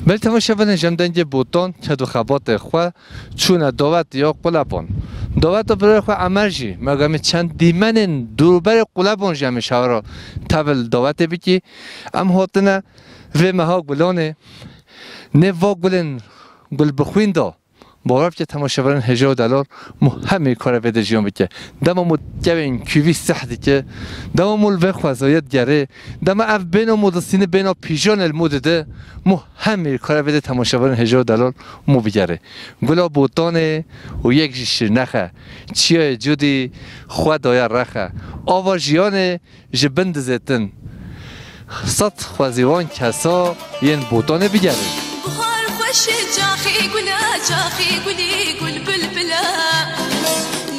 بل تماشاگران جمدنگ بوتان که دو خبات خو چون دعوت یا قلبان دعوت برای خو امرجی مگم چند دیمن دوربر قلبان جمع شورا تبل دعوت بیکی ام هاتنه و مهاگ بلانه نه واق بلن گل بخوین دا باورم که تماشاگران $1000 همه کار بده جیان بکه دم متجوین کیوی سحدی که دم مول وخوازایت گره دم اف بنا مدرسین بنا پیجان المود ده همه کار بده تماشاگران $1000 بگیره گلا بوتانه و یک شرنخه چیه جودی خود دایر رخه آواجیانه جبند زتن صد خوازیوان کسا ین بوتانه بگیره جاخي قولا جاخي قولي قول بلبلا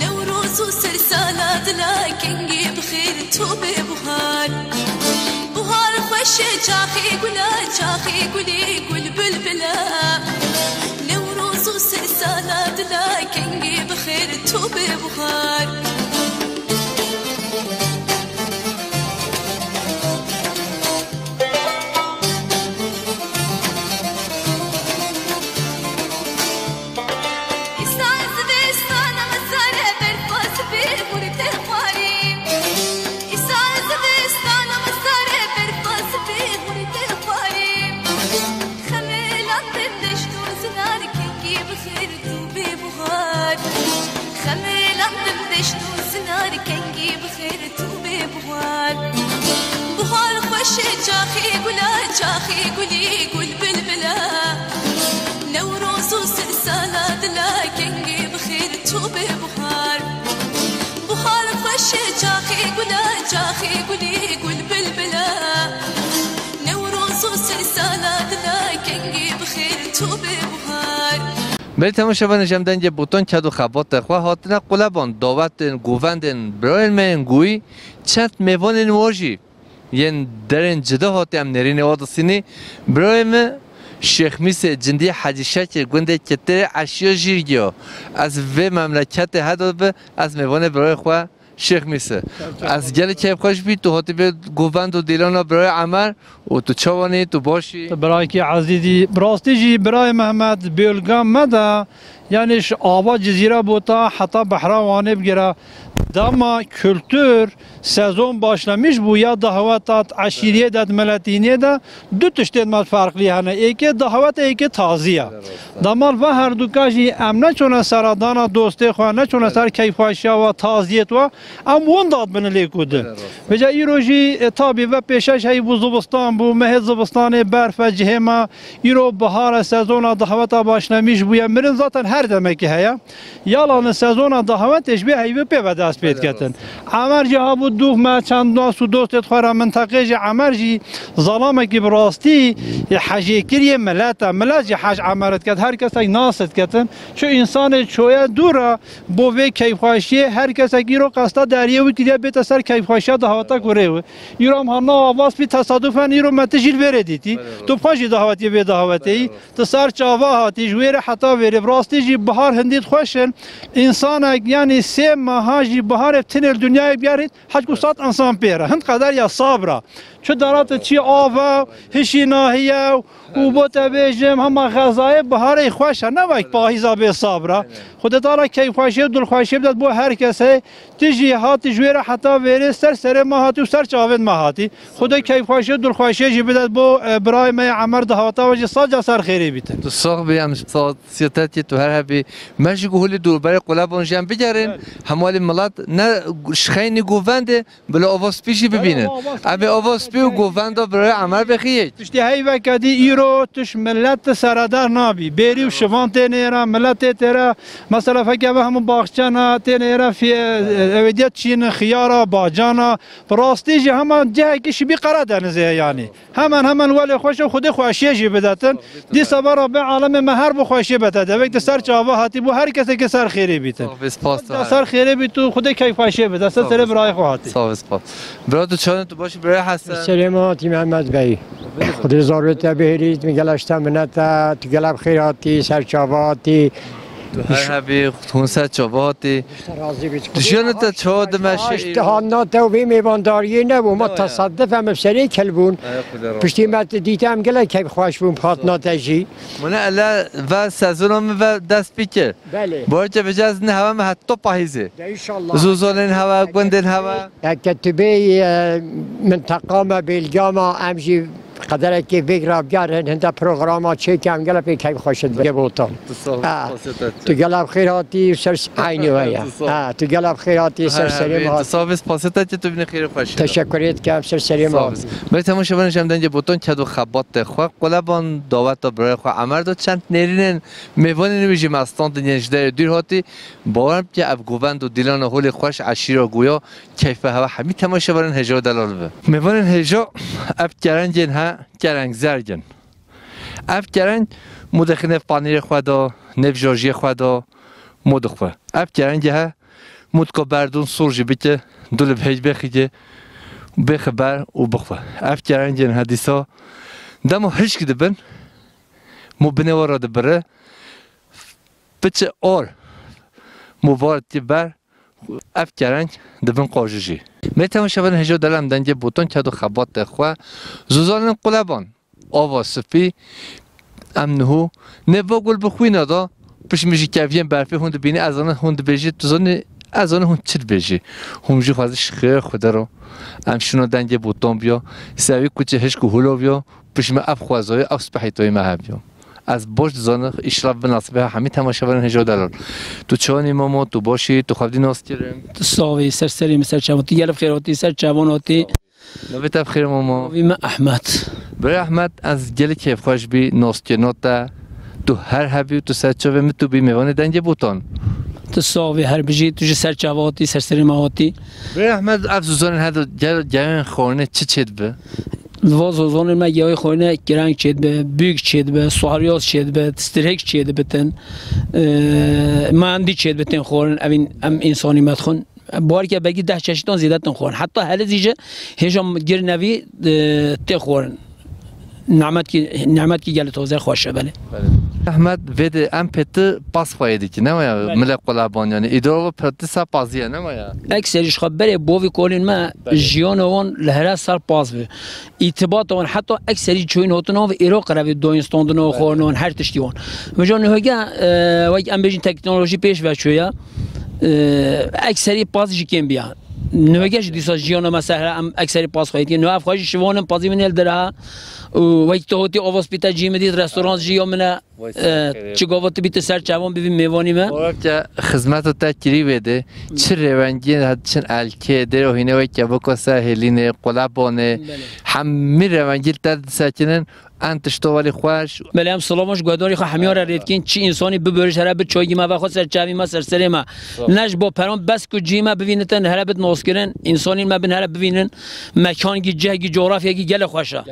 نوروز وسلسالات لكني بخير توبي بهار بهار خوش جاخي قولا جاخي قولي قول بلبلا نوروز وسلسالات لكني بخير توبي بهار جاخي قولا جاخي قولي قول بلبلا نوروز وسلسالات لكني بخير توبي بخار بخار خوش جاخي قولا جاخي قولي قول بلبلا نوروز وسلسالات لكني بخير توبي بخار بله تماشاگران جمدنگ بوتان که دو خبات خو هاتنه قلبان دعوت گووندن برای من گویی چند میوان نواجی ین درن جدا هاتی ام نرین وادسینی برایم شیخ میس جندی حجیشه که گنده کتر اشیا جیرگیا از و مملکت هدف از میوان برای خو شیخ میسه از گل که خوش بی تو هاتی به گووند و دیلانا برای عمر و تو چوانی تو باشی برای که عزیزی براستی جی برای محمد بیلگام مده یعنیش آوا جزیره بوتا حتی بحراوانه بگیره داما kültür sezon başlamış bu ya dahavat aşiriye de melatiniye de dü tiştet farklı yani eki dahavat eki taziye damal ve her dukaji emne çona saradana doste xana çona sar keyfaşa ve taziyet ve am wondat beni lekudu ve ja iroji tabi ve peşaş hay bu zubistan bu mehe zubistane berf ve cihema iro bahara sezona dahavat başlamış bu ya mirin zaten her demek ki haya yalanı sezona dahavat eşbi haybe pevedas پیدکتن عمرجی ها بود دو ما چند ناس و دوست خورا منطقه جی عمرجی ظلامه کی براستی حجی کری ملت جی حج عمرت کرد هر کس یک ناست کتن چو انسان چویا دورا بو وی کیفاشی هر کس کی رو قصد دریه و کلیه بیت سر کیفاشی دعوتا کوره و ایرام هرنا آواز بی تصادفا ایرو متجیل بردیتی تو پاجی دعوتی به دعوتی تو سر چاوا هاتی جویر حتا وری براستی جی بهار هندید خوشن انسان یعنی سه ماهاجی بهار تنل دنیای بیارید حج گوسات انسان پیره هند قدر یا صبره چه دارات چی آوا هشی ناهیه و بوت بیجم همه غذای بهار خوشه نه وقت پاهیزا به صبره خود داره کی خوشه دل خوشه بدد بو هر کسی تیجی هاتی جویر حتی وری سر ماهاتی و سر چاود ماهاتی خود کی خوشه دل خوشه جی بدد بو برای ما عمر دهاتا و جی ساج سر خیری بیتن تو ساق بیام سیاتی تو هر هبی ماشي گوهلی دور برای قلبان جمع بگیرن همال ملت نه شخینی گوونده بلا آواز پیشی ببینن ابی آواز پیو گوونده برای عمر بخیه تشتی هی وکدی ایرو تش ملت سردار نابی بری و شوان تنیرا ملت ترا مثلا فکر همون باغچنا تنیرا فی اودیت چین خیارا باجانا براستی جه همان جه کش بی قرار دنزه یعنی همان ولی خوش خود خوشی جی بداتن دی صبر به عالم مهر بو خوشی بداده وقت سر چاوا هاتی بو هر کسی که سر خیری بیت سر خیری بیت تو خود کی خوشی بده سر برای خواهتی سپاس برای تو چون تو باشی برای حسن سلامتی محمد بی خود زارت بهرید میگلشتم منت تو گلب خیراتی سر چاواتی تو هر هبی خونسه چوباتی جیانت چه دمشی اشتهانات و میوانداری نبود ما تصادف هم بسری کلبون پشتی مت دیدم گله که خوش بون پاتناتجی من الا و سازونم و دست بیکر بله برج بجاز نه هوا حتی پاییزه انشالله زوزولن هوا گندن هوا کتبی منطقه ما بلجاما امجی قدر که فکر بیارن هنده پروگراما چه کم گله پی که خوشت بگوتم تو گله خیراتی سر عینی ویا تو گله خیراتی سر سری ما تصاویس پاستا که تو بینی خیر خوش تشکریت که سر سری ما به تماشا بانش هم دنج بوتون چه دو خبات خو قلبان دعوت تا برای خو عمر دو چند نرینن میوانی نمیشه مستان دنیش در دیر هاتی باورم که اب گوبند و دیلان هول خوش عشیر و گویا کیف هوا همین تماشا بان هجا دلال به میوان هجا اب کرنجن ها کرنگ زرجن اب کرنج مدخنه پانیر خدا نف جورجی خدا مدخوا اب کرنج ها مدکو بردون سورجی بیت دل بهج بخیجه بخبر و بخوا اف کرنجن حدیثا دمو هش کده بن مو بنوارا دبره بچه اور موارد بر اف کرنج دبن قاججی میتونم شبن هجا دلم دنجه بوتون که دو خبات خوا زوزان قلبان آوا سفی امنهو نوا گل بخوی ندا پش میشه کفیم برفی هند بینی از آن هند بیجی تو زن از آن هند چت بیجی همجی خوازش خیر خدا رو امشونا دنجه بوتون بیا سوی کوچه هش که هلو بیا پش ما اف خوازای اف سپحیتوی ما بیا از باش زن اشراف بناسبه همین تماشا برن هجا دلار تو چانی ماما تو باشی تو خودی ناس کردم تو ساوی سرسری مثل چوانتی گلف خیراتی سر چواناتی نویت بخیر ماما ویم احمد برای احمد از گل کیف خوش بی ناس کناتا تو هر هبی تو سر چوه متو بی میوان دنجه بوتون تو ساوی هر بجی تو سر چواتی سرسری ماهاتی برای احمد افزوزان هدو جای خورنه چه چید به وازوزان ما یای خورنه گرنگ چید به بیگ چید به سواریاس چید به استرهک چید بتن ماندی چید بتن خورن اوین ام انسانی مدخون بار که بگی 10 چشتان زیادتن خورن حتی هل زیجه هجام گیر نوی تخورن نعمت کی گل توزر خوشه بله احمد وید ام پت پاس فایده کی نمایا ملک قلابان یعنی اداره پت سا پازیه نمایا اکثرش خبره بوی کولین ما جیان اون لهره سر پاس به ارتباط اون حتی اکثری چوین هاتون و ایرو قربی دو استاندن و خورنون هر تشتیون مجان هوگا وای ام بجین تکنولوژی پیش و چویا اکثری پاس جکیم بیا نوگاش دیسا جیان مثلا ام اکثری پاس خواهیدی نو افخواهی شوانم پازی من الدرها و توتی آواز بیت جیم دید رستوران جیو منه چه گفت بیت سر چوان ببین میوانی من که خدمت تا کری بده چه روانگی هد چن الکه در و هینه و که بکو ساحلینه قلابانه همه روانگی تا ساکنن انتش تو ولی خوش بله هم سلامش گوداری خو همیار ریدکین چی انسانی ببرش هر به چوگی ما و خود سر چوی ما سر ما نش با پرام بس کو جیما ببینتن هر بد ناسکرن انسانی ما بن هر ببینن مکان کی جهگی جغرافیا کی گل خوشه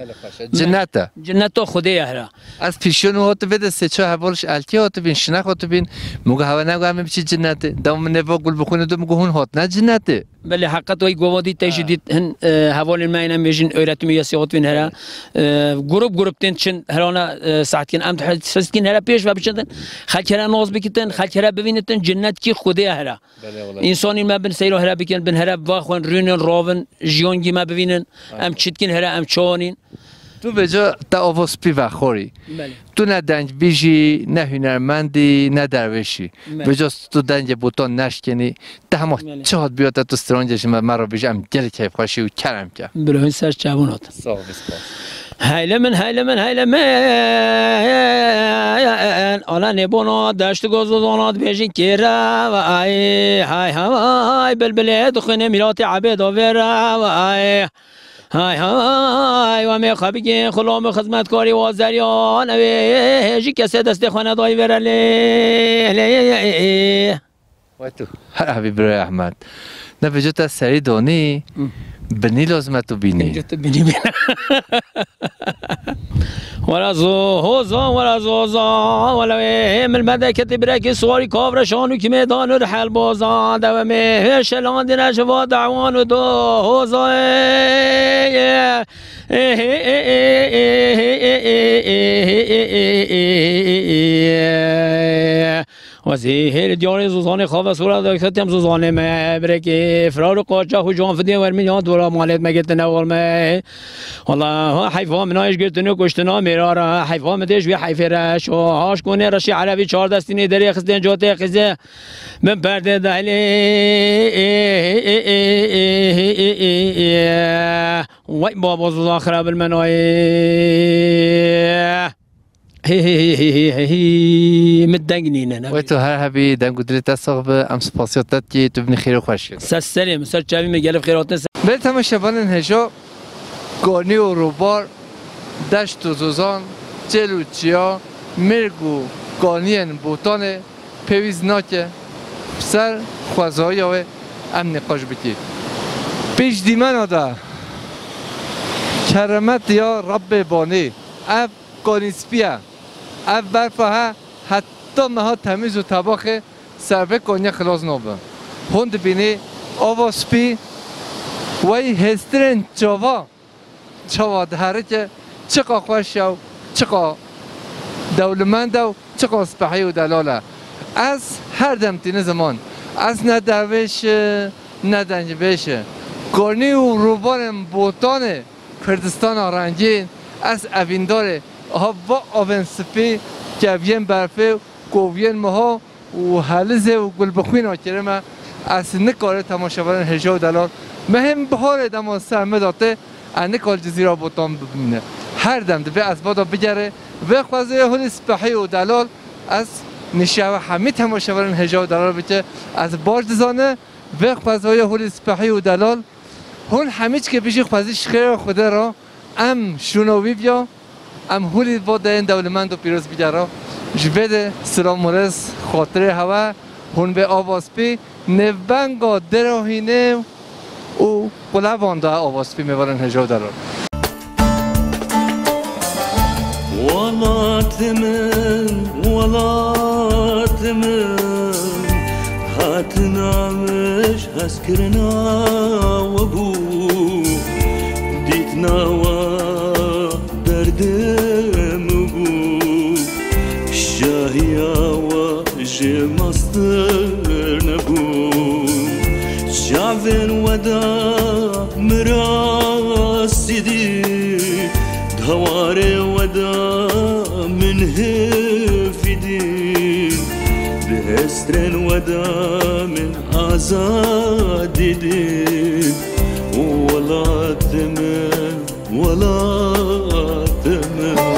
جنت خدای هر از پیشون هات بده سه چه حوالش الکی هات بین شناخت هات بین موقع هوا نگو همه چی جنت دام نوا گل بخونه دو موقع هون هات نه جنت بله حقیقت وی گوادی تجدید هن حوال ما اینا میشن öğretimi یاسیات بین هر گروپ تنشن هرانا ساعت کن ام تحس کن هر پیش و بچندن خالکره ناز بکتن خالکره ببینتن جنت کی خدای هر انسانی ما بن سیرو هر بکن بن هر واخون رونن راون جیونگی ما ببینن ام چیتکن هر ام چوانین تو به جا تا آواز پی و خوری تو نه دنج بیجی نه هنرمندی نه درویشی به جا تو دنج بوتان نشکنی تمام چهات بیاد تو استرانجش مرا بیجی ام گل کیف خوشی و کرم که بله سر چوانات هیله من آلا نبونا دشت گذرانات بیشی کره و های بلبله دخنه میرات عبید آوره و های و می خبیگی خلام خدمتکاری و زریان هجی کسی دست خانه دای وره و تو هر حبیب برای احمد نه به جوت از سری دانی بنی لازمه تو بینی جوت بینی ولا زوزا ولا زوزا ولا من المدكة برك صوري كافر شانو كي ميدان الحل بوزا دوامي شلان دي نجوا دعوان ودوزا وزی هر دیار زوزان خواب سورا دکتم زوزانه ما برکی فرار قاچا خو جان فدی ور میاد ورا مالت مگت نوال ما والله حیفا مناش گرتنو کشتنا میرارا حیفا مدش وی حیفره شو هاش کنه رشی عربی 4 دستینی دری خزن جوته خزه من پرده دلی وای بابا زوزان خراب المنای هی متدنگنين و تو هر هبی دنگو دلت تصاحب ام سپاسیاتت که تو بنی خیر و خوش سر سلام سر چاوی میگل خیرات بل تماشاوان هجا گانی و روبار دشت و زوزان چلو چیا مرگو گانین بوتان پیویز ناکه سر خوازهایی های ام نقاش بکید پیش دیمن آده کرمت یا رب بانی اف گانیسپیه اف برفه ها حتی مها تمیز و طباخ سربه گانیه خلاص نابه هند بینی آوا سپی وی هسترین چاوا دهره که چقا خوش و چقا دولمند و چقا سپحی و دلاله از هر دمتین زمان از ندوش ندنجبش گانی و روبان بوتان کردستان آرنجین از اویندار با آون سپی که اوین برفه گوین مها و حلزه و گل بخوین آکرمه از نکاره تماشاوران هجا و دلال مهم بهار دما سهمه داته نکال جزیره بوتان ببینه هر دم به از بادا بگره و خوازه هل سپحی و دلال از نشاوه همه تماشاوران هجا و دلال بچه از باج دزانه و خوازه هل سپحی و دلال هون همیچ که پیش خوازش خیر خوده را ام شنوی بیا ام هولی با این دولمند و پیروز بگره جوید سلام مرز خاطر هوا هون به آواز پی نبنگا دراهینه و قلبانده آواز پی میبارن هجا در ولاتمن هاتنامش هسکرنا و بو دیتنا و دردم بو شاهیا و جمستر نبو شعفن ودا مراسدي دوار ودا من هفدي بهسترن ودا من آزادي ولا تمن ولا تمن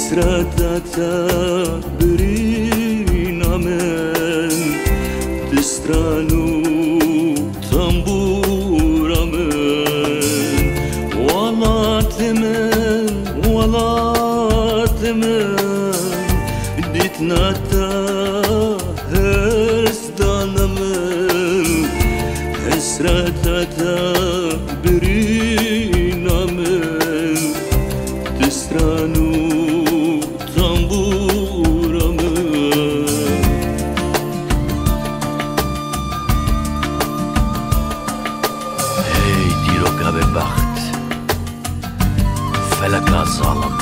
حسرتتا برينا من دسترانو تنبورا من ولا تمن ديتنا تا هرستانا من حسرتتا برينا من دسترانو فلك ظالم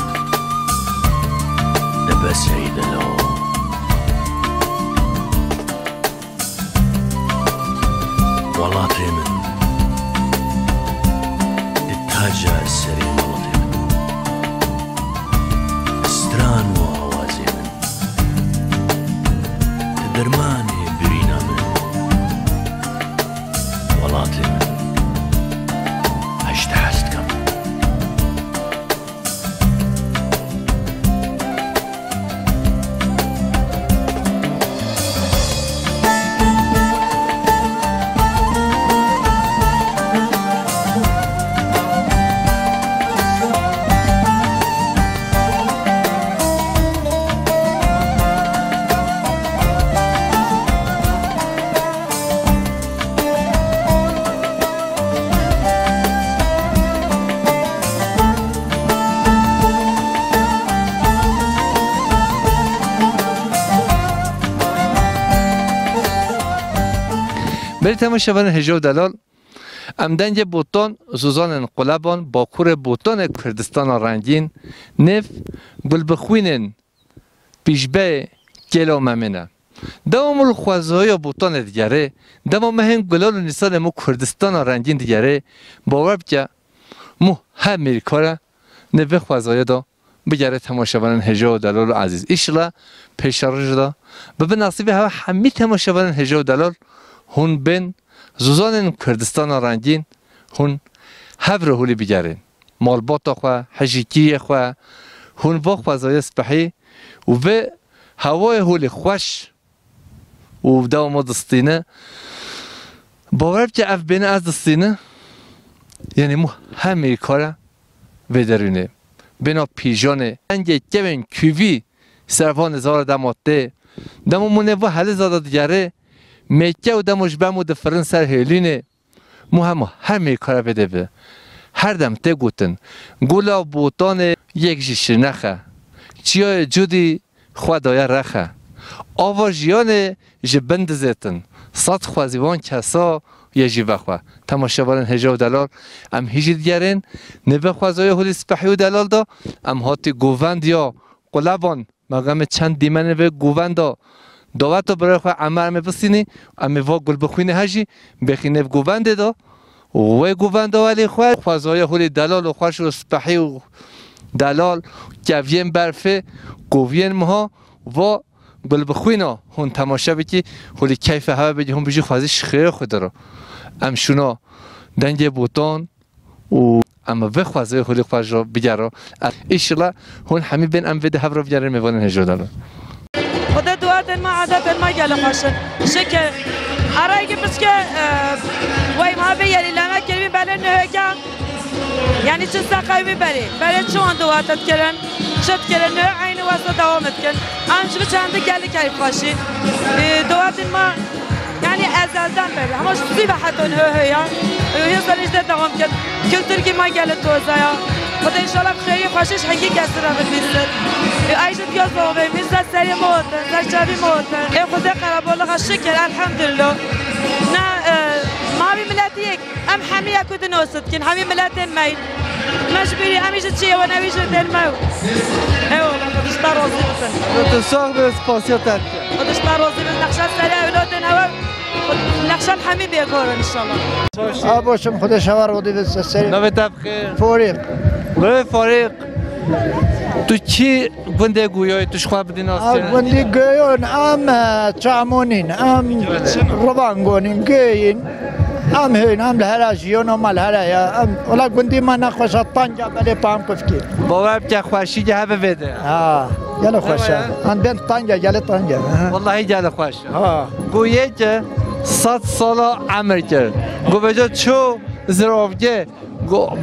نبى سعيد لو والله تيمن التاجة السريع والله تيمن استران وهوازي من تدرماني برينا من والله تيمن عشت حست كم بری تماشاوان هجو دلال امدنج بوتان زوزان قلبان با کور بوتان کردستان رنگین نف گلبخوینن پیشبه گلو ممنه دوام الخوازهای بوتان دیگره دوام مهن گلال و نیسان مو کردستان رنگین دیگره باور که مو همه کاره نوه خوازهای دا بگره تماشاوان هجو دلال عزیز ایشلا پیشارج دا به نصیب همه تماشاوان هجو دلال هون بین زوزان کردستان رنگین هون هفره هولی بگرین مالباتا خواه حجیکی خواه هون با خوازهای سپحی و به هوای هولی خوش و دوام دستینه باور که اف بین از دستینه یعنی مو همه کاره بدرونه بنا پیجانه انگه کبین کوی سرفان زار دماته دمو منوه حل زاده دیگره میکه و دموش بمو دفرن سر هیلینه مو همه کاره بده به هر دم ته گوتن گولا بوتان یک جیشر نخه چیای جودی خدای رخه آواجیان جبند زیتن صد خوازیوان کسا یه جیوه خواه تماشاوان هجا و دلال ام هیچی دیگرین نوه خوازای هولی سپحی و دلال دا ام هاتی گووند یا قلبان مقام چند دیمه نوه گووند دا دعوت برای خواه عمر بسینی ام وا گل بخوینه هجی بخی نوه گووند دا و گووند دا ولی خواه خوازای هولی دلال و خوش و سپحی و دلال کوین برفه گووین مها و گل بخوینا هون تماشا بکی هولی کیف هوا بگی هون بجی خوازش خیلی خود رو ام شونا دنگ بوتان و اما به خوازه هولی خواز رو بگرا ایشلا هون همی بین ام ویده هفرو بگرن میوانن هجو دارن خدا دوات ما عادت ما گل خوشن شکر ارای که بس که وای ما بیاری لما کلمی بله نهگم یعنی چه سقایمی بله چون دواتت کردن شد کردن نه عین واسه دوامت کن آنچه چند گلی کیف خوشی دوات ما یعنی ازلدن بله همش سی بحثون هیا سالش دوام کرد کلتر کی ما گل توزایا خدا انشالله خیلی خوشش حقیقی کسی را بگیرد ایش دیگه زاویه میز سری موت زشابی موت خدا قربان شکر الحمدلله نه ما بی ملتیک ام همه یکود نوست کن همه ملت میل مجبوری همیشه چیه و نمیشه دل میو والله خودش راضی بسن تو ساق به اسپاسیات ترک خودش راضی بسن نقشه سری اولاد نوار نقشه همه بیکار انشالله باشم خودش هوا رو دیدی سری نوی تبخیر فوریق نوی فاریق تو چی گنده گویای توش خواه بدین آسیان؟ گنده گویان ام چامونین ام ربانگونین گویین ام هین ام لهره جیون ام لهره یا ام ولی گنده من نخوشه طنجا بلی پام کفکی باور بکه خوشی جه بده گل خوشه ان بین طنجا گل طنجا والله گل خوشه گویه که 100 سالا عمر کرد گو بجا چو زرافگه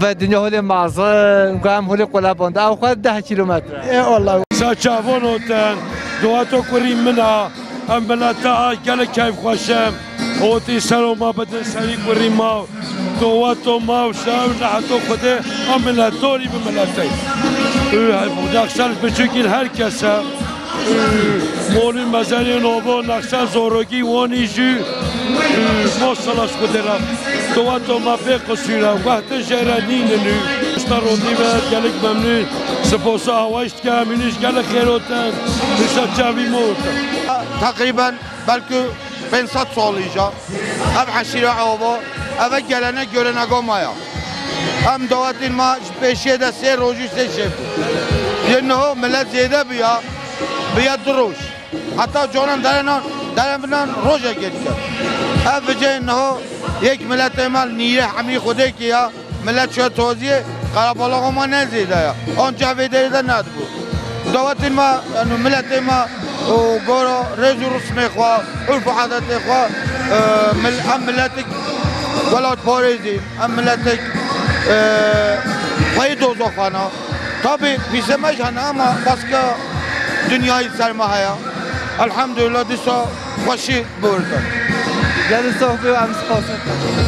و دنیا هول معظم گام هول قلبان او خود 10 کیلومتر ای والله ساچاوان هستن دواتو کریم منا ام بلتا گل کیف خوشم اوتی سلام ما بدن سری کریم ما دواتو ما و شاو نحتو خوده ام بلاتوری بملاتی نقشل بچکیل هر کسا مولین مزاری نوبو نقشل زورگی وانی جو مصلاش خوده را دواتو ما بقصیرم وقت جرانین نو اشترودی و گلک ممنون سپاس هوایشت که همینش گل خیروتن نشد جاوی موتن تقریبا بلکه 500 سال ایجا اب حشیره عوابا اول گلنه گرنگا مایا هم دواتین ما پیشیه ده 3 روزی 3 شب یه نه ملت زیده بیا دروش حتی جانم درنان روزه گرد کرد اب بجه نه یک ملت مال نیره همی خوده که یا ملت شاید توضیح قربالا ما نزیده یا آنجا ویده ده ند بود دواتین ما ملت ما گورا رجو رسم خواه عرف و عادت خواه هم ملتک ولاد پاریزی هم ملتک خواهی دوزا خانه طبعی پیسه مجهن اما بس که دنیای سرمه هیا الحمدلله دیسا خوشی بردن گل صحبه و همس خواست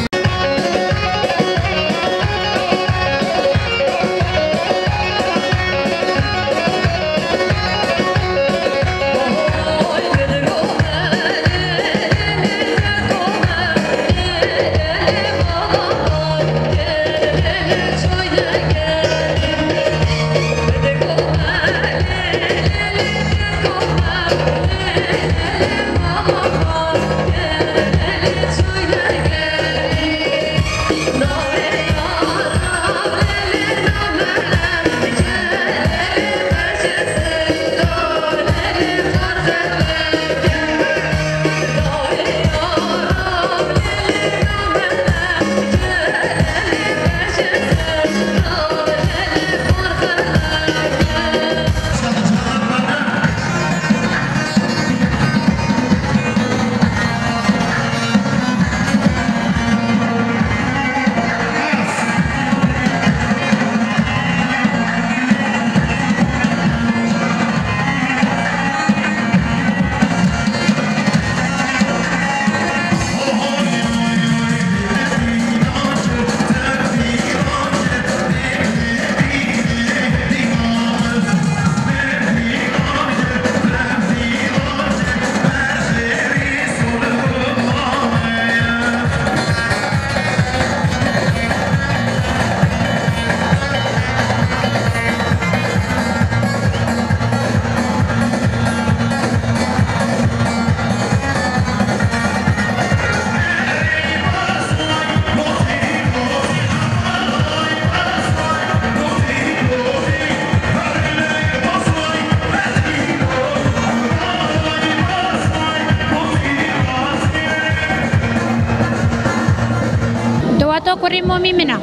کوری ما میمنم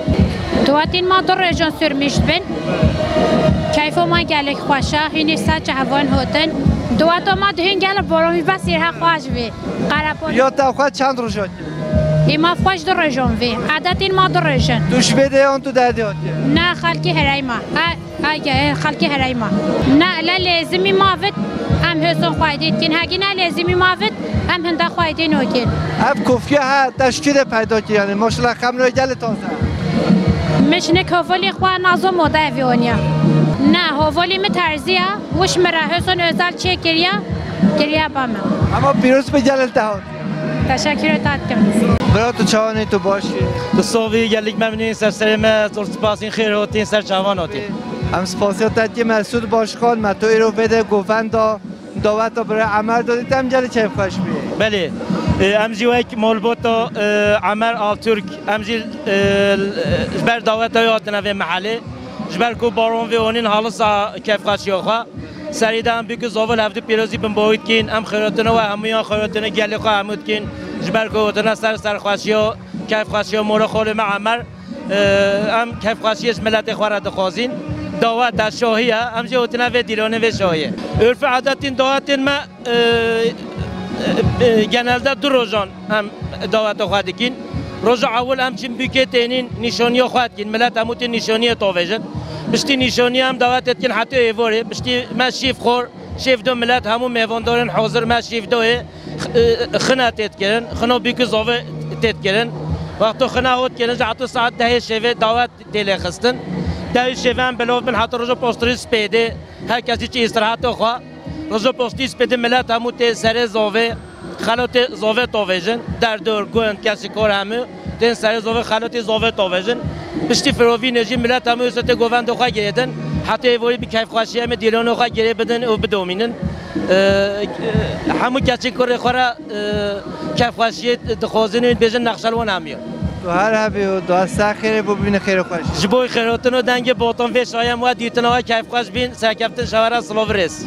دواتین ما در رژان سرمیشت بین کیف ما گلک خوشه هینی سچ هوان هاتن دوات ما دهین گل بارومی بس یه خواهش وی قربان یا تا خواهد چند رژان ما خوش در رژان وی عدتین ما در رژان دوش بده اون تو دردی هاتی نه خلکی هرای ما خلکی هرای ما نه لازمی ماوت هم حسن خواهدید کن هگی نه لازمی ماوت هم هنده خواهدین هاکن اب کفیه ها تشکیل پیدا که یعنی ماشالله خمر گل تازه مشنک هوالی خواه نازو موده اویونیا نه هوالی می ترزیه وش مره حسن ازال چه کریه با من اما پیروز به گل التهاد تشکر تات کنم برای تو چوانی تو باشی تو صوفی گلیک ممنونی سرسرمه زور سپاسین خیر هاتین سر چوان هاتین هم سپاسیات که مسعود باشخان ما تو ایرو بده گفتن دعوت برای عمر دادید هم جل چه خوش بیه بله امجی وک مولبوت عمر آل ترک امجی جبر دعوت هاتنا به محله جبر کو بارون و اونین حالسا کیف خاشیو خوا سریدان بیک زاول هفته پیروزی بن باید کین ام خیراتنا و همیان خیراتنا گلی خوا همود کین جبر کو هاتنا سر خاشیو کیف خاشیو مورا خول معمر ام کیف خاشیش ملت خوارد دخوازین دعوت در شاهیه همچه هاتنا و دیرانه و شاهیه عرف عادتین دعوتین ما genelde دو روزان هم دعوت خواهد کن روز اول همچین بیکه تینین نشانی خواهد کن ملت هموتی نشانی توجد بشتی نشانی هم دعوت کن حتی ایواره بشتی ما شیف خور شیف دو ملت همون میواندارن حاضر ما شیف دوه خنا تیت کرن خنا بیکه زاوه تیت کرن وقتی خنا هات کرن حتی ساعت 10 شیوه دعوت دیل خستن 10 شیوه هم بلوف من حتی روز پاستری سپیده هر کسی چی استراحت خواه روز پاستی سپیده ملت هموتی سر زاوه خلات زاوه توجن در دور گوند کسی کار همه تن سر زاوه خلات زاوه توجن بشتی فروی نجی ملت همه است گوند خواه گردن حتی ایوری بی کیف خواهی هم دیلان خواه گره بدن و بدومینن همون کسی کار خورا کیف خواهی دخوازن و بیشتر نقشلوان همیه تو هر هبی و دو سخیره ببین خیر خوش جبوی خیراتن و دنگ باطن وش آیم و دیتن و کیف خواهی بین سرکفتن شوارا سلاورس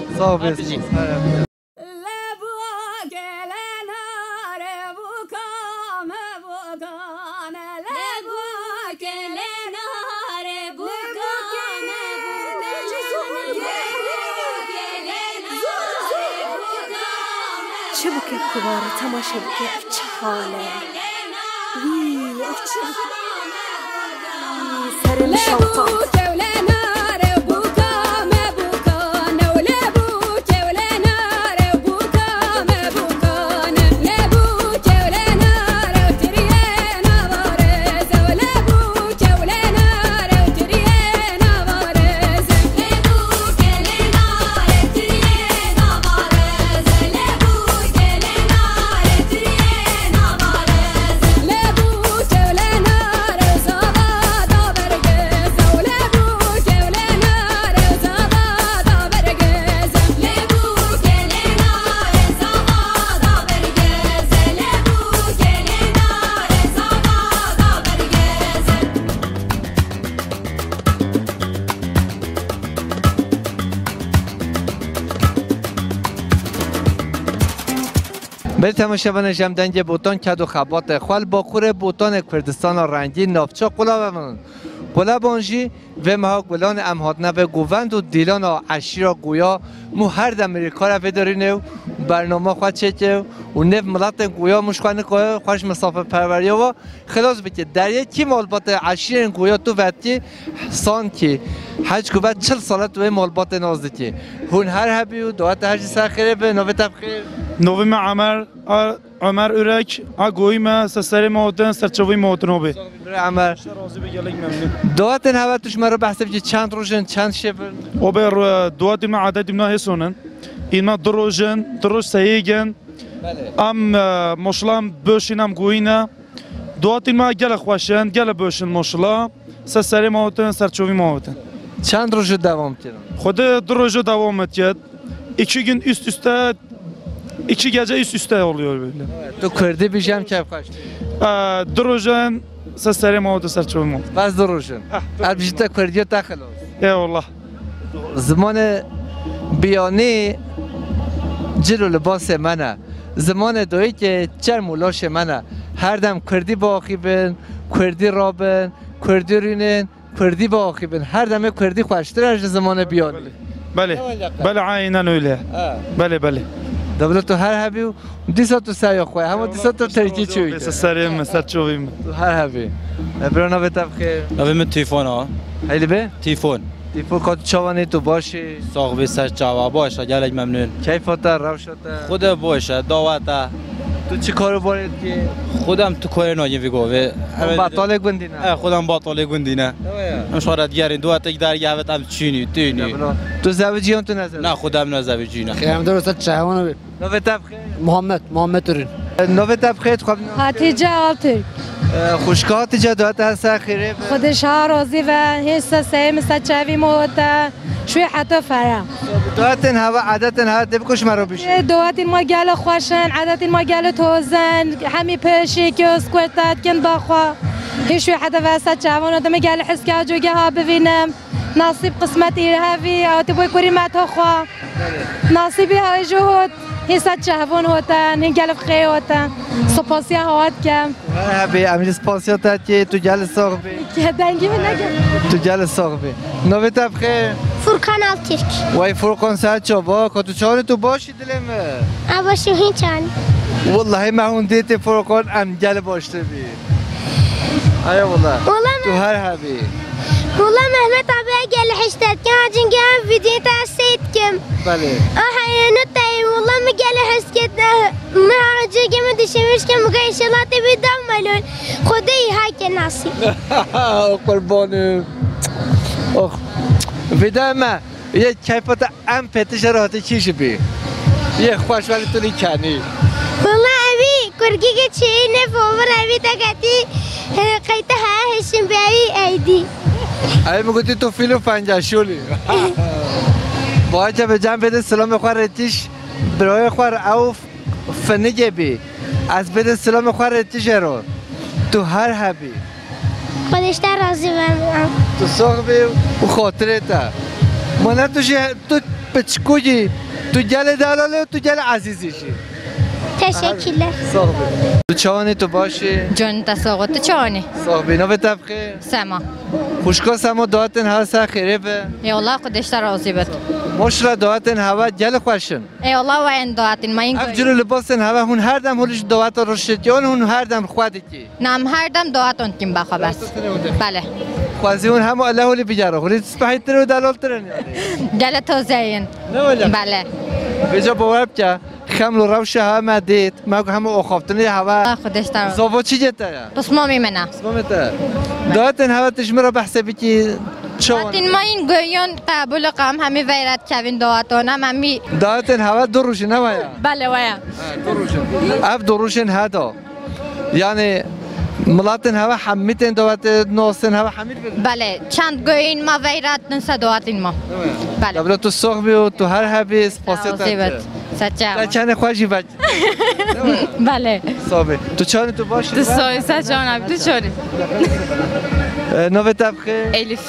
چه بکه کواره تماشا بکه چه حاله وی سر الشوطات بله تماشاگران جمدنگ بوتان کد و خبات خال با خور بوتان کردستان رنگی نافچا قلابمون قلابانجی و مها گلان امهاتنه و گووند و دیلان و عشیرا گویا مو هر دم امریکا را بدارینه برنامه خواهد چکه و نف ملت گویا مشخانه که خوش مسافر پروری و خلاص بکه در یکی مالبات عشیر گویا تو وقتی سان که حج کو بعد 40 ساله تو مالبات نازدیکی هون هر هبی و دعات هر چیز خیره به نوبه تبخیر نوبه ما عمر اورک اگوی ما سر موتن سرچوی موتن نوبه عمر دعات هوا توش مرا بحث بچه چند روزن چند شبن اوبر دعات ما عدد من هسونن این ما دروژ سیگن ام مشلام بوشینم گوینا دعات ما گل خوشن گل بوشن مشلا سر موتن سرچوی موتن چند روز دوام کردن خود دروژ دوام کرد 2 gün üst üste 2 gece üst üste oluyor böyle. تو کردی بیشم که خوش دروژن سر موتن سرچوی موتن بس دروژن البته کردی تا خلاص eyvallah زمان بیانی جلو لباس منه زمان دویی که چر مولاش منه هر دم کردی با آخی بین کردی رابن کردی رینن کردی با آخی بین هر دم کردی خوشتر از زمان بیانی بله عینن öyle بله دولت تو هر هبی و دیسا تو سیا خواه همه دیسا تو ترکی چوی سریم سرچویم تو هر هبی برانا به تبخیر نوی من تیفون ها خیلی به؟ تیفون کات چوانی تو باشی ساق بی سر چاوا باشه گلک ممنون کیفاتا روشتا خود باشه دعوتا تو چی کارو باید که؟ خودم تو کار ناگی ویگوه باطاله گندی نه؟ خودم باطاله گندی نه مشورت گرین دوات یک در گهوت هم چینی تینی تو زوجی هم تو نزد؟ نه خودم نه زوجی نه خیام درست چهوانه بی نوه تبخیر؟ محمد تورین نوه تبخیر خواب هاتیجه آلتر خوشکه هاتیجه دوات هسته خیره خودش ها رازی و هسته سه مثل چوی موتا شوی حتی فرم دواتن هوا عادتن هوا دبکش مرا بیشه دواتین ما گل خوشن عادتین ما گل توزن همی پشی که سکوتات کن باخوا هیچ حتی واسه چوان آدم گل حس که جوگه ها ببینم نصیب قسمت ایرهوی او تبوی کری متها خوا نصیبی های جهود هیست چهوان هوتن هنگل خی هوتن سپاسی هوات کم هبی امیر سپاسی هوتن که تو گل ساق بی که دنگی من نگم تو گل ساق بی نوی تبخیر فرقان آلترک وای فرقان ساعت چابا که تو چهار تو باشی دلم باشی هیچان والله ما هون دیت فرقان ام گل باشته بی آیا والله تو هر هبی والله مهمت عباية قال حشتات كان عجن قام فيديو تاع سيدكم بله حيانا تاعي والله ما قال حسكت ما عجن قام دشي مشكم وقاي شلاطي بيدملون خدي هاي ناصي قربانم اخ فدا ما یه کیفات ام پتش راحتی چیش بی یه خوش ولی تو لیکنی والله ابي كركي كتشي نفوور ابي تاكاتي قيت ها هشم بي ايدي ای میگویی تو فیلم فنجاشولی باید به جمع بده سلام خوار تیش برای خوار او فنیگه بی از بده سلام خوار تیش رو تو هر هبی خودش در راضی بمونم تو ساق بی و خاطره تا مانه تو پچکویی تو گل دلاله و تو گل عزیزیشی تشکیله ساق بی تو چوانی تو باشی جان تساقط تو چوانی ساق بی نوه تبخیر سما خوشکا سما دعاتن هوا سر خیره به یا الله خودش در راضی بد مشرا دعاتن هوا گل خوشن یا الله و این دعاتن ما این افجر لباسن هوا هون هر دم هولش دعات روشتیان هون هر دم خودی کی نام هر دم دعاتون کیم بخوا بس بله خوازی هون هم الله ولی بجاره هولی تسبحی تر و دلال ترن گل تو زین بله بجا باور که خمل روش ها مدید ما هم آخافتنی هوا خودش در زاوا چی جته بس ما میمنه دعاتن هوا تشمر بحث بکی دعاتن ما این گویان قبول قام همی ویرت کوین دعاتون هم همی دعاتن هوا دو روشن نمایا بله ویا دو روشن اف دو روشن هدا یعنی ملاتن هوا حمیتن دعات نوستن هوا حمید بله چند گویین ما ویرت نسا دعاتن ما بله دبلا تو ساق بی و تو هر هبی سپاسیت سچا چند خوشی بچه بله صابه تو چانی تو باشی تو سای سچان تو چانی نوه تبخه الیف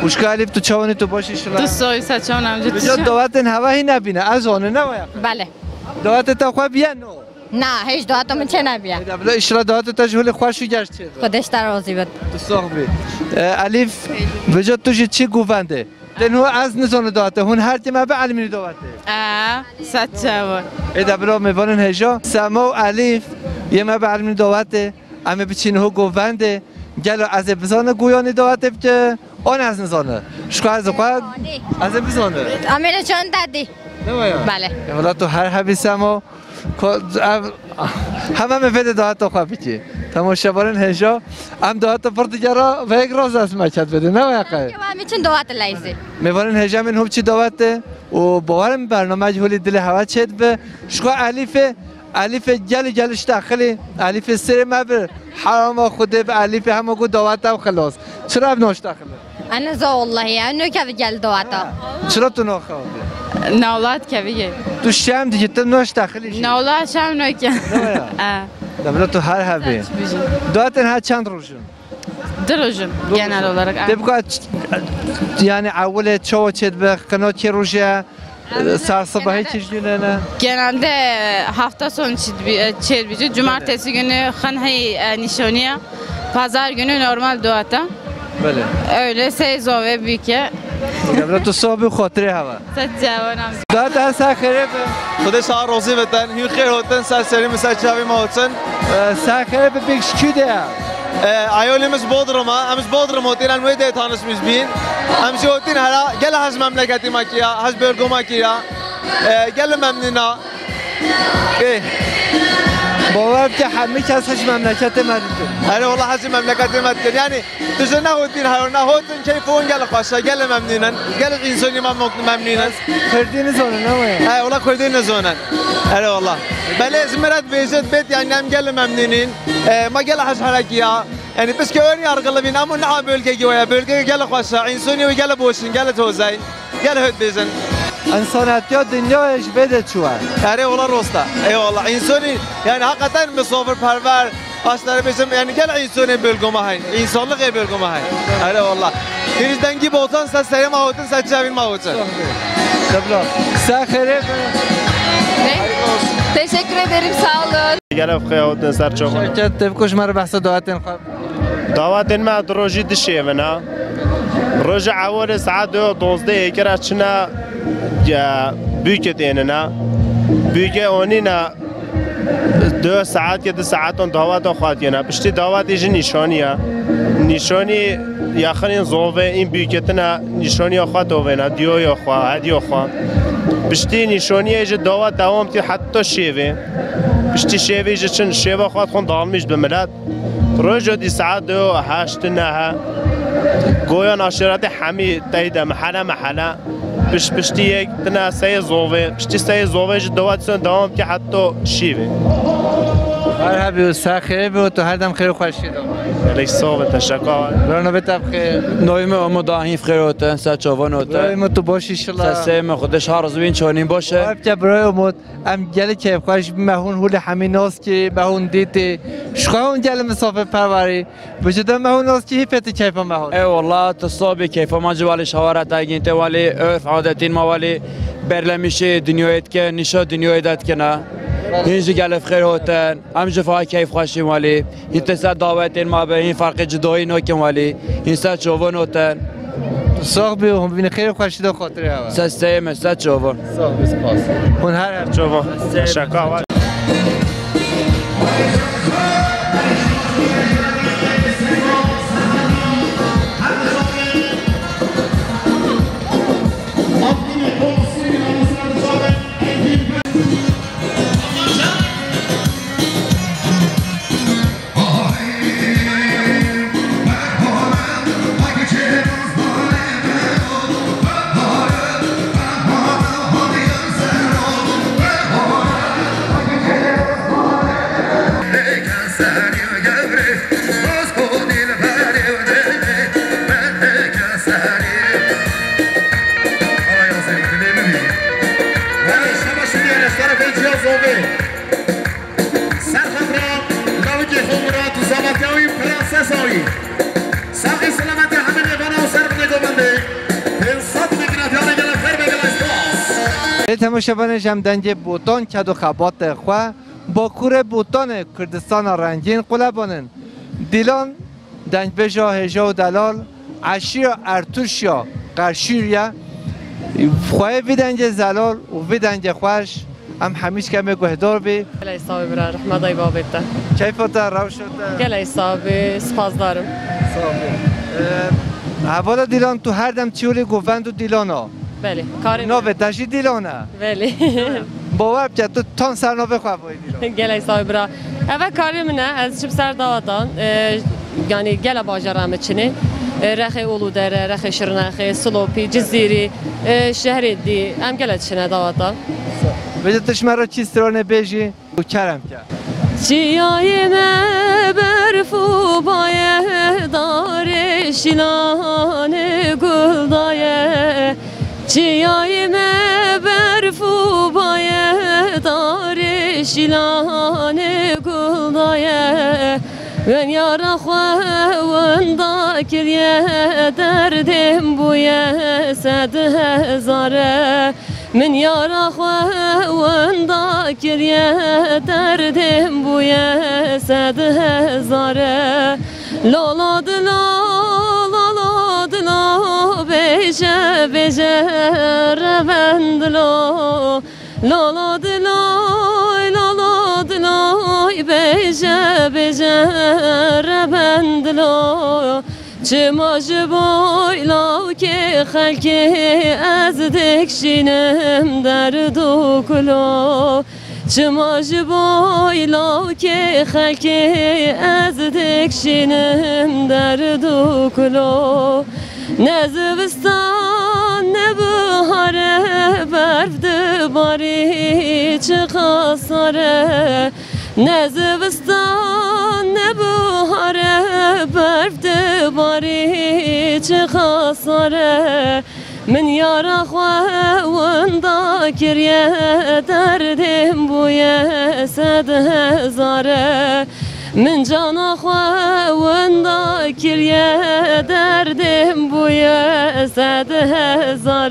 خوشکا الیف تو چانی تو باشی شلا تو سای سچان هم بجا دعاتن هوا هی نبینه از آنه نمایا بله دعات تا خواه بیان نو نه هیچ دعاتو من چه نبیا بلا اشرا دعات تجهول خوش گشت خودش در راضی بود صاحبی الف وجد تو چی گوونده لانه از نزون دعاته هون هر ما به علمی دعاته سچاون ایدا بلا میوانن هجا سما و الف یه ما به علمی دعاته اما بچینه هو گوونده گلو از بزانه گویانی دعاته که آن از نزانه شکو از قد از بزانه امیر چون دادی بله ولی تو هر حبی سما همه مفید دعات تو خواه بیتی تماشاوران هجا ام دعات پر دیگرا و یک روز از مچت بده نه واقعا که میتون دعات لیزه میوارن هجا من هم چی دعاته و باورم برنامه جهولی دل هوا چت به شکو الف جلش داخلی الف سر ما بر حرام خوده به الف همه گو دعات و خلاص چرا ابناش داخله انا زو والله انه که جل دعاتا چرا تو نخواه نولاد که بگه تو شام دیگه تو نوش داخلی نولاد شام نوکه دبلا تو هر هبی دعاتن ها چند روزن دروژن genel olarak تبقى يعني اول ço çet به قناه کی روزه saat sabahı çizdiğine ne? Genelde hafta sonu çizbici, cumartesi günü khanhay nişaniye, pazar günü normal duata. Böyle. Öyle seyzo ve büyüke. Ya تو صاحب خاطره هوا. سجاونم. داد سر خیره خدا سر راضی بتن هی خیر هاتن سر سری مثل چاوی ما هاتن سر خیره به بیش کی ده؟ عیالمز بودرما امز بودرم هاتین انوی ده تانس میزبین امز هاتین هلا گل هز مملکتی ما کیا هز برگو ما کیا گل ممنونا باور که همه کس هش مملکت مدید. آره والله هز مملکت مدید یعنی تو نه هاتین هر نه هاتین کیفون گل خاصه گل ممنونن گل انسانی ما ممنونن کردین زونه نه؟ آره والله کردین زونه آره والله بله زمرت بیزد بیت یعنی هم گل ممنونین ما گل هز حرکیه yani biz ki öyle yargılayın ama ne bölge gibi bölge gel خاصة insani ve gel boşun gel tozayın gel hüt bizin İnsaniyet ya dünya iş bede çuva. Ere ola rosta. Eyvallah insani yani hakikaten misafirperver asları bizim yani gel insani bölgeme hayn insanlık bölgeme hayn. Ere vallah. Denizden gibi olsan sen serim avutun sen çavin mavutun. Tablo. Sen xeyre. Teşekkür ederim sağ olun. Gel خیاطن سر چوب. شرکت تبکش مر بحث دعوتن خب. دعوتن ما دروجی دشیونا. رجع اول ساعت 12 کرا چنا büyüketene büyük onina 2 saat ya 2 saaton davet خواهد پشتی دعوت ایج نشانی یاخرین زوبه این büyüketene نشانی خواهد دوونه دیو یا خواهد هدیو خواهد پشتی نشانی ایج دعوت دوام تی حتی شیوه پشتی شیوه ایج چن شیوه خواهد خون دالمیش بملت رجع دی ساعت 8 نه گویا ناشرات همی تایید محله پشتی یک تنها سه زوبه پشتی سه زوبه دوات سن دوام که حتی شیوه هر هبی سر خیره و تو هر دم خیر خوشی دام علیک صوب تشکر برنا بتاب خیر نویم مداهیم خیر هستن سچوان هستن برای تو باشی انشالله سسم خودش هر روز بین چونین باشه آب برای امید ام گلی که خوش مهون هول همین ناس که مهون دیتی شخون گل مسافر پروری وجود مهون ناس که هیپت کیف مهون ای والله تصابی کیف ما جوالی شوارت اگین تو ولی عرف عادتین ما ولی برلمیشه دنیایت که نشا دنیایت که نه اینجا گل خیر هستن هم جفای کیف خوشی ولی این تصد دعوت ما به این فرق جدایی نکم ولی این سه چوبان هستن صاحبی هم بین خیر خوشی دو خاطره هوا سستیم سه چوبان صاحبی سپاس هون هر چوبان تشکر تماشاوان جمدنج بوتان کد و خبات خوا با کور بوتان کردستان رنگین قلبانن دیلان دنگ بجا هجا و دلال عشیا ارتوشیا قرشیریا خواه ویدنج زلال و ویدنج خوش هم همیش کمی گهدار بی گلای صاحب برای رحمت ای بابتا کیفتا روشتا گلای صاحب سپاس دارم حوالا دیلان تو هر دم چیولی گووند و دیلانا بله کاری نوه تشی دیلانه بله باور بچه تو تان سر نوه خواه دیلان گلای صاحب برای اول کاری منه از چپ سر داوتان یعنی گل باجرام چنه رخ اولودره رخ شرنخه سلوپی جزیری شهر دی ام گلت شنه داوتان بجه تشمرا چی سرانه بیجی و کرم کرد چیای برفو بایه داره شیلان گل دایه چیای برفو بایه داره شیلان گل دایه من یارا خواه کریه دردم بویه 100,000 من یارا خواه کریه دردم بویه 100,000 لالا دلا لالا دلا بیجه بیجه روندلا لالا دلا لالا دلا بیجه بیجه روندلا چه ماجه بایلاو که خلکه از دکشینم درد و کلا چه ماجه بایلاو که خلکه از دکشینم درد و کلا نه زوستان نه بهاره برف دباری چه خساره نه زوستان نه بهاره برف دباری چه خساره من یارا خواه کریه دردم بویه 100,000 من جانا خواه کریه دردم بویه 100,000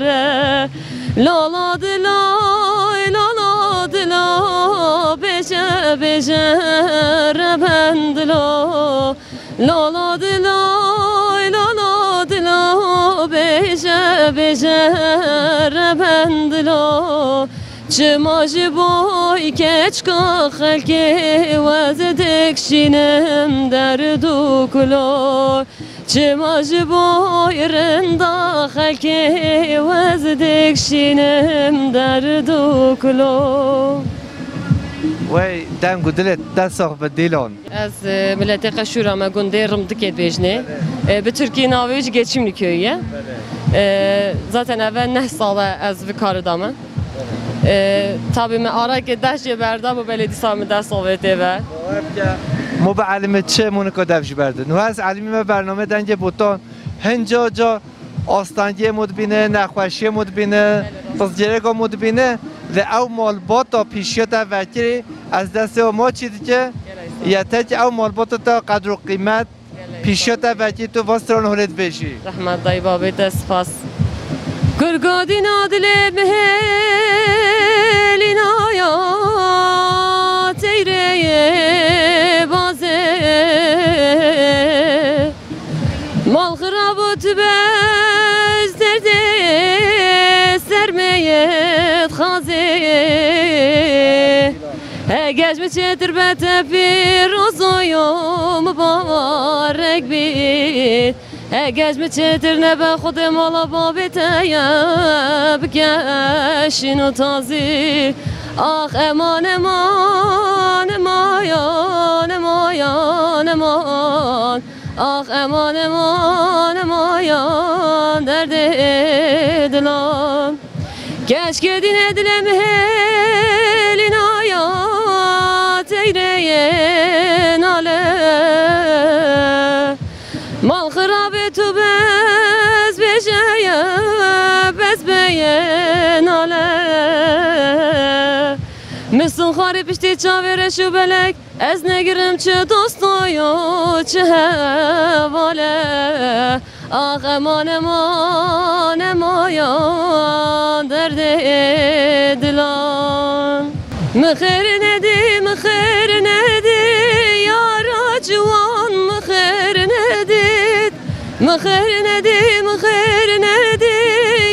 لالا دلا لالا دلا بیجه بیجه ربندلا لالا دلا لالا دلا بیجه بیجه ربندلا چه ماجی بای کچکا خلکه وز دکشینم درد و کلا چه ماجی بای رندا خلکه وز دکشینم درد و کلا وی دنگو دلت دستاخ به دیلان از ملت قشورا ما گنده رمدکت بیجنه به ترکیه ناویج geçimli köyüye zaten evvel 9 ساله از کار دامه tabii من آرای که دشت بردم و بلدی سامی در صحبته و ما به علمت چه مونکا دفش برده نو از علمی ما برنامه دنگ بوتان هنجا جا آستانگی مدبینه نخوشی مدبینه بزجرگا مدبینه و او مالباتا پیشیت وکری از دست ما چیدی که یتک او مالباتا تا قدر و قیمت پیشیت وکری تو وستران هلت بشی رحمت دای بابیت سپاس گرگادی نادل مهلی نایا تیره بازه مال خرابت بز درده سرمیت خازه گشت بچتر بتفیر روزویو مبارک بید گشت بچتر نبه خود مالا بابتایا بکشین و تازی آخ امان امان امان امان امان آخ امان امان امان درد دلان کش که دین دلم هلین آیا تیره ناله مال خرابه تو بز بجایه بز بیه ناله مثل خاری پشتی چاویرش و بلک از نگرم چه دوستایو چه حواله آخ امان امان امان درد دلان مخیر ندی مخیر مخیر ندی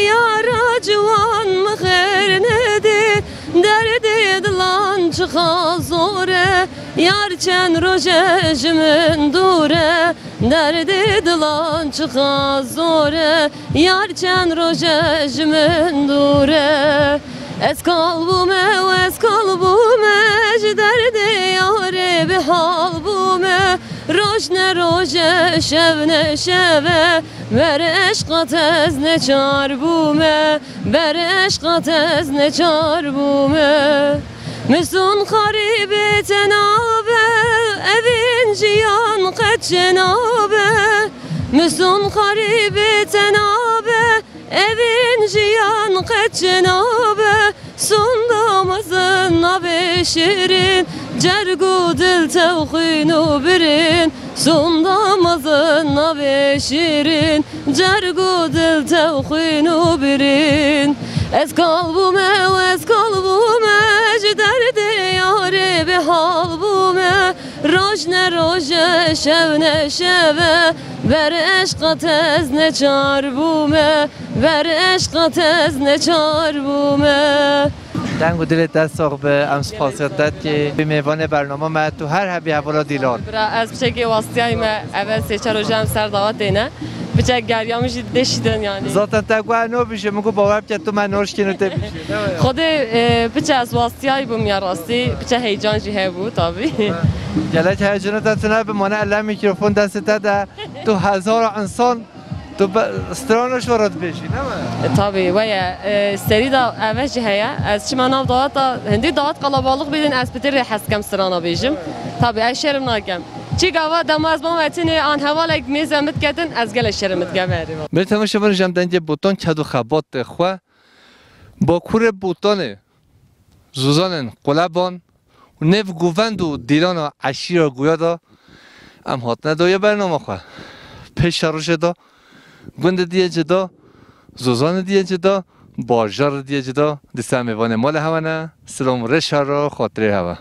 یارا جوان مخیر ندی درد دلان چخا زوره یار چند روزه جمن دوره درد دلان چخا زوره یار چند روزه جمن دوره از kalbime و از kalbime درد یاره به حال بومه روش نه روشه شب نه شبه بر عشقات از نچار بومه بر عشقات از نچار بومه مسون خریب تنابه evin cihan قد جنابه مسون خریب تنابه evin cihan قد جنابه sondamazın nabe şirin cergu dil tevhinu birin sondamazın nabe şirin cergu dil tevhinu birin ez kalbume derdi yare be halbume roj ne roje şev ne şeve ver eşkat ez ne çarbume ver eşkat ez ne çarbume دنگ و دلت دست ساق به امس خاصیت داد که به میوان برنامه ما تو هر هبی حوالا دیلان از بچه واسطیای ما اول سه چهار روزم سر دعوت دینه بچه گریامش دشیدن یعنی ذاتا تگوه نو بشه مگو باور بچه تو من نورش کنو ته بشه خود بچه از واسطیای بوم یا راستی بچه هیجان جیه بود تابی گلت هیجانات تنها به مانع الان میکروفون دست ده تو هزار انسان تو استرانش ورد بشی نه tabii ve seri da evvelce heye az çi manav dağıt da hindi dağıt kalabalık bilin aspetir haskem strana bejim tabii eşerim nakem çi gava damaz bom etini an havalek mezemet gedin az gel eşerimet gemerim به تماشا ورجم دنج بوتان کدو خبات خو با کور بوتان زوزانن قلبان و نف گووند و دیلان و عشیر گویا دا ام هات ندویه برنامه خو پیش روش دا گند دیه جدا زوزان دیه جدا بارجار دیه جدا دسته میوان مال هوا نه سلام رش را خاطره هوا